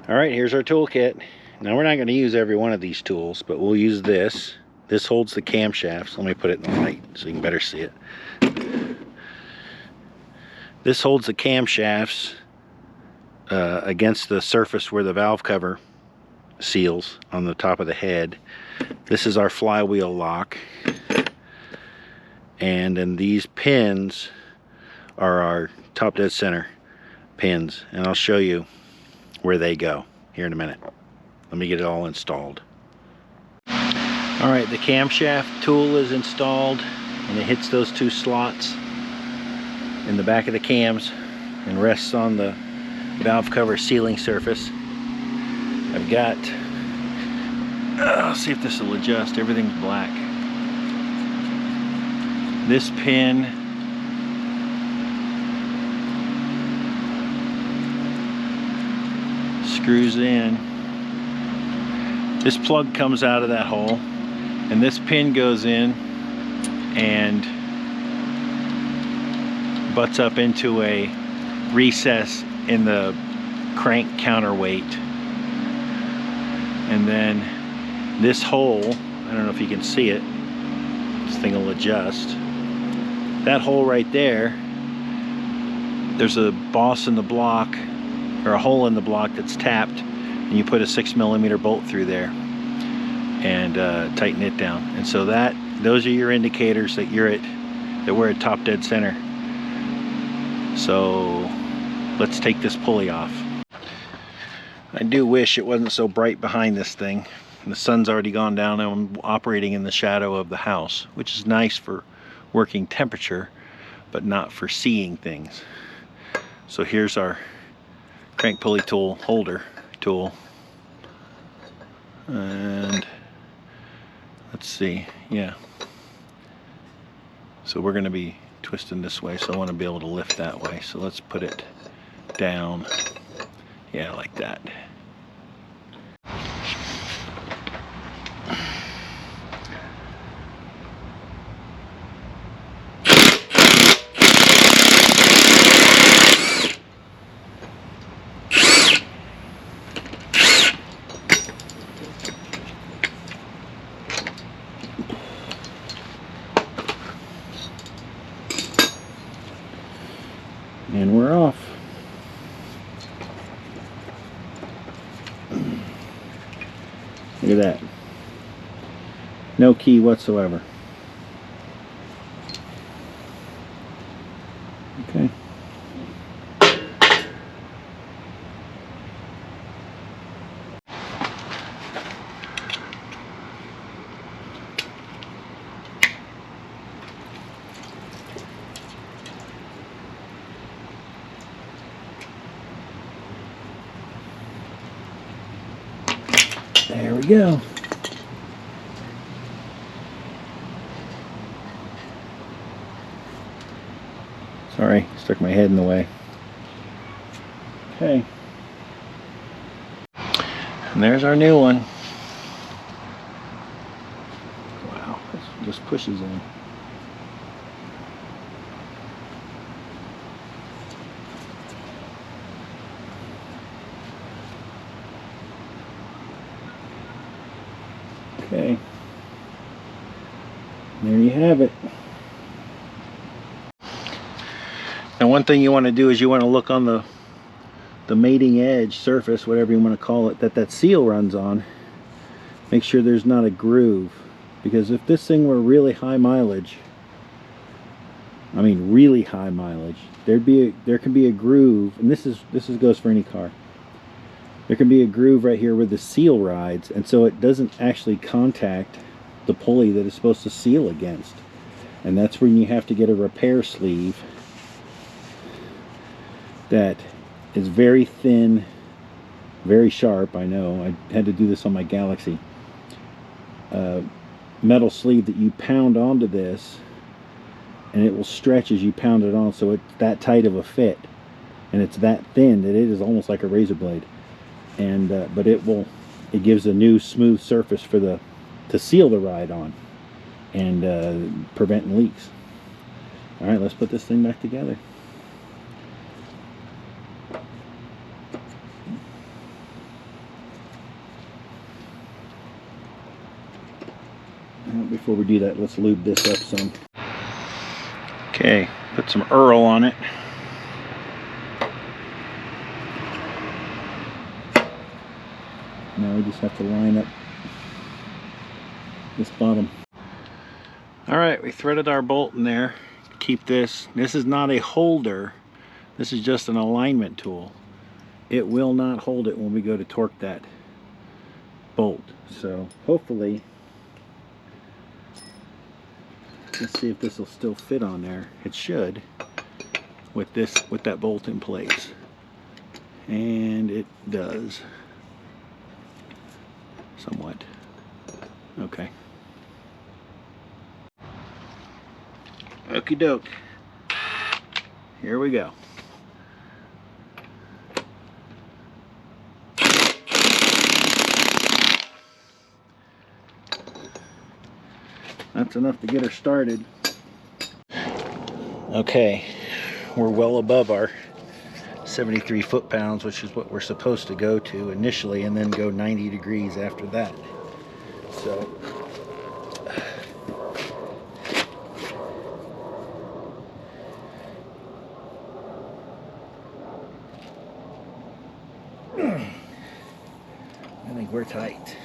All right, here's our toolkit. Now we're not going to use every one of these tools, but we'll use this. This holds the camshafts. Let me put it in the light so you can better see it. This holds the camshafts against the surface where the valve cover seals on the top of the head. This is our flywheel lock. And then these pins are our top dead center pins. And I'll show you where they go here in a minute. Let me get it all installed. All right, the camshaft tool is installed, and it hits those two slots in the back of the cams and rests on the valve cover sealing surface. I've got, I'll see if this will adjust. Everything's black. This pin screws in. This plug comes out of that hole, and this pin goes in and butts up into a recess in the crank counterweight. And then this hole, I don't know if you can see it, this thing will adjust. That hole right there, there's a boss in the block, or a hole in the block that's tapped, and you put a 6mm bolt through there and tighten it down. And so those are your indicators that we're at top dead center. So let's take this pulley off. I do wish it wasn't so bright behind this thing. The sun's already gone down and I'm operating in the shadow of the house, which is nice for working temperature, but not for seeing things. So here's our crank pulley tool holder tool. And let's see, yeah. So we're going to be twisting this way, so I want to be able to lift that way. So let's put it down, yeah, like that. And we're off. Look at that. No key whatsoever. Okay. There we go. Sorry, stuck my head in the way. Okay. And there's our new one. Wow, this just pushes in. Okay, there you have it. Now one thing you want to do is you want to look on the mating edge surface, whatever you want to call it, that seal runs on. Make sure there's not a groove, because if this thing were really high mileage, I mean really high mileage, there can be a groove, and this goes for any car. There can be a groove right here where the seal rides, and so it doesn't actually contact the pulley that it's supposed to seal against. And that's when you have to get a repair sleeve that is very thin, very sharp. I know, I had to do this on my Galaxy. Metal sleeve that you pound onto this, and it will stretch as you pound it on, so it's that tight of a fit, and it's that thin that it is almost like a razor blade. And but it gives a new smooth surface for to seal the ride on and prevent leaks. All right, let's put this thing back together. before we do that, let's lube this up some. Okay, put some Earl on it. Now we just have to line up this bottom. Alright, we threaded our bolt in there. Keep this. This is not a holder. This is just an alignment tool. It will not hold it when we go to torque that bolt. So hopefully, let's see if this will still fit on there. It should with that bolt in place. And it does. Somewhat. Okay. Okie doke. Here we go. That's enough to get her started. Okay, we're well above our 73 foot-pounds, which is what we're supposed to go to initially, and then go 90 degrees after that. So I think we're tight.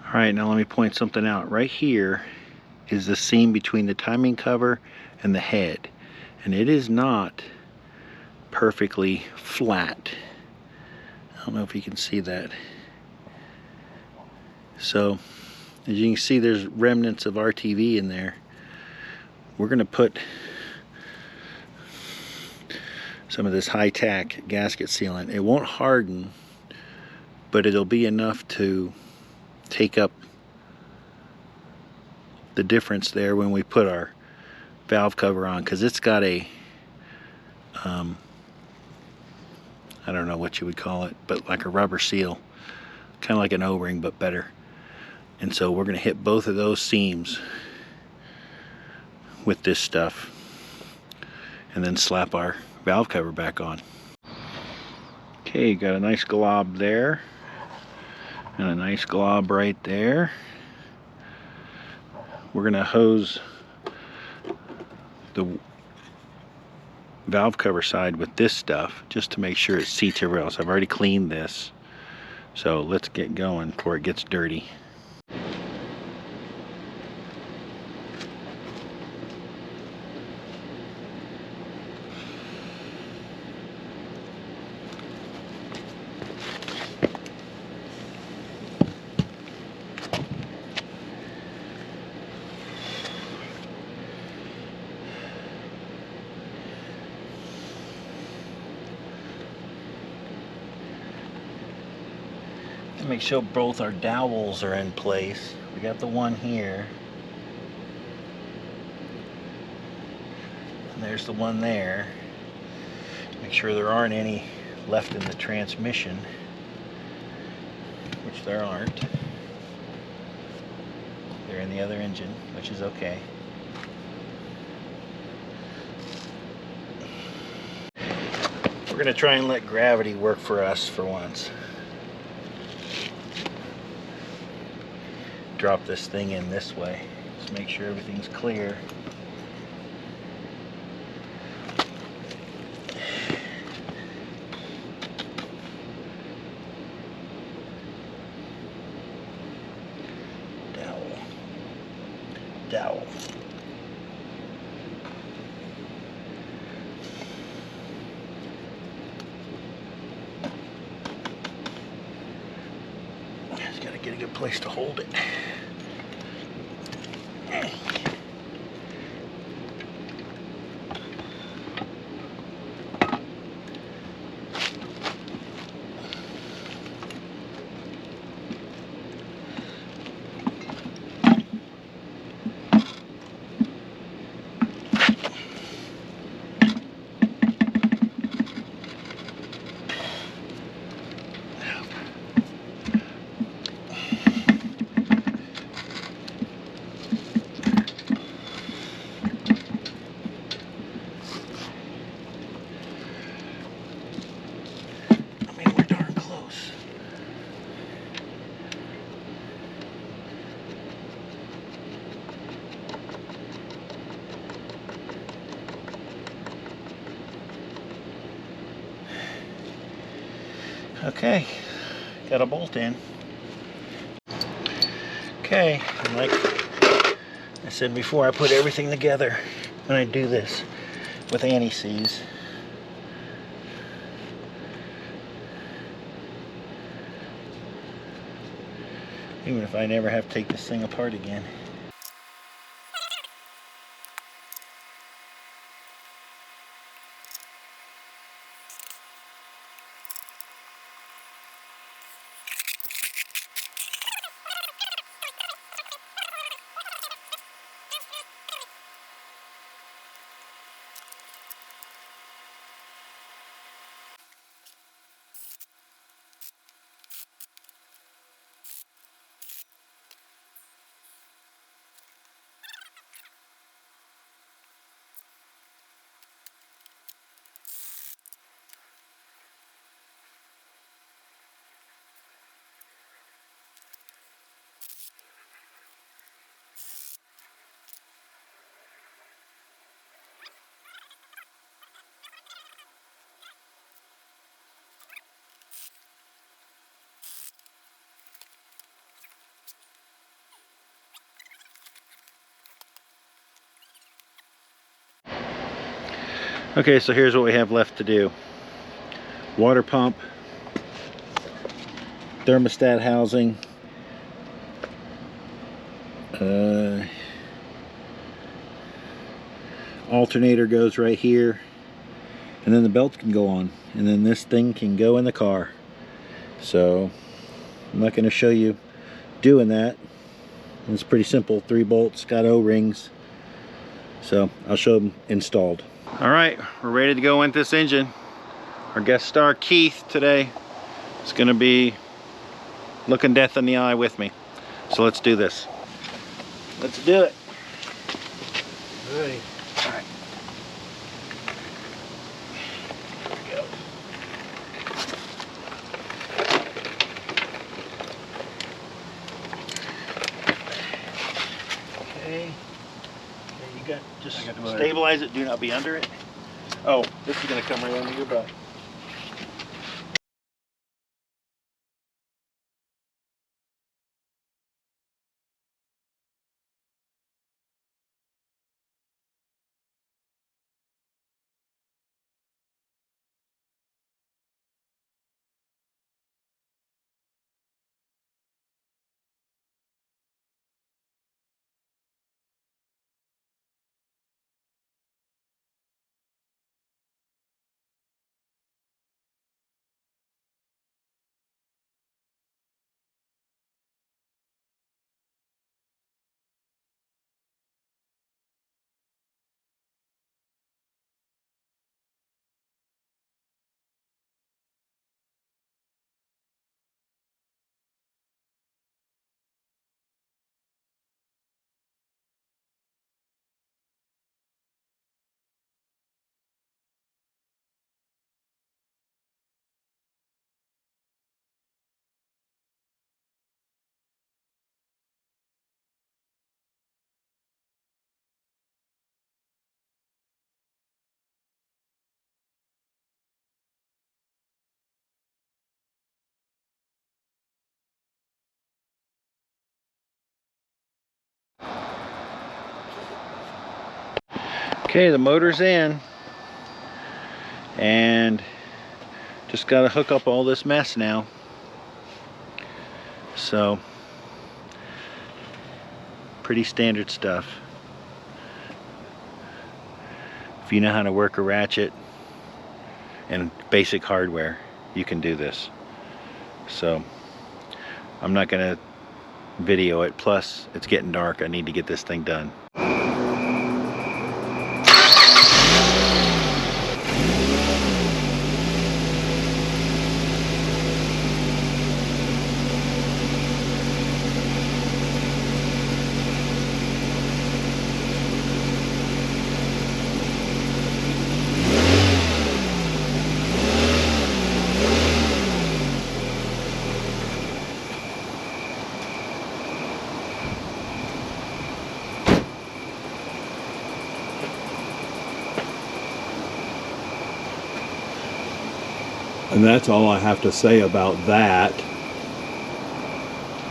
All right, now let me point something out. Right here is the seam between the timing cover and the head, and it is not perfectly flat. I don't know if you can see that. So as you can see, there's remnants of RTV in there. We're going to put some of this high-tack gasket sealant. It won't harden, but it'll be enough to take up the difference there when we put our valve cover on, because it's got a I don't know what you would call it, but like a rubber seal, kind of like an O-ring but better. And so we're going to hit both of those seams with this stuff and then slap our valve cover back on. Okay, got a nice glob there and a nice glob right there. We're going to hose the valve cover side with this stuff just to make sure it seats everywhere else. I've already cleaned this, so let's get going before it gets dirty. Make sure both our dowels are in place. We got the one here, and there's the one there. Make sure there aren't any left in the transmission, which there aren't. They're in the other engine, which is okay. We're going to try and let gravity work for us for once. Drop this thing in this way. Just make sure everything's clear. Dowel. Dowel. Just gotta get a good place to hold it. Okay, got a bolt in. Okay, and like I said before, I put everything together when I do this with anti-seize. Even if I never have to take this thing apart again. Okay, so here's what we have left to do. Water pump, thermostat housing, alternator goes right here, and then the belt can go on, and then this thing can go in the car. So I'm not going to show you doing that. It's pretty simple. 3 bolts, got O-rings, so I'll show them installed. All right, we're ready to go into this engine. Our guest star Keith today is going to be looking death in the eye with me. So let's do this. Let's do it. Ready. All right. There we go. Okay. You got just stabilize it. Do not be under it. Oh, this is going to come right under your butt. Okay, the motor's in, and just got to hook up all this mess now. So, pretty standard stuff. If you know how to work a ratchet and basic hardware, you can do this. So, I'm not going to video it. Plus, it's getting dark. I need to get this thing done. And that's all I have to say about that.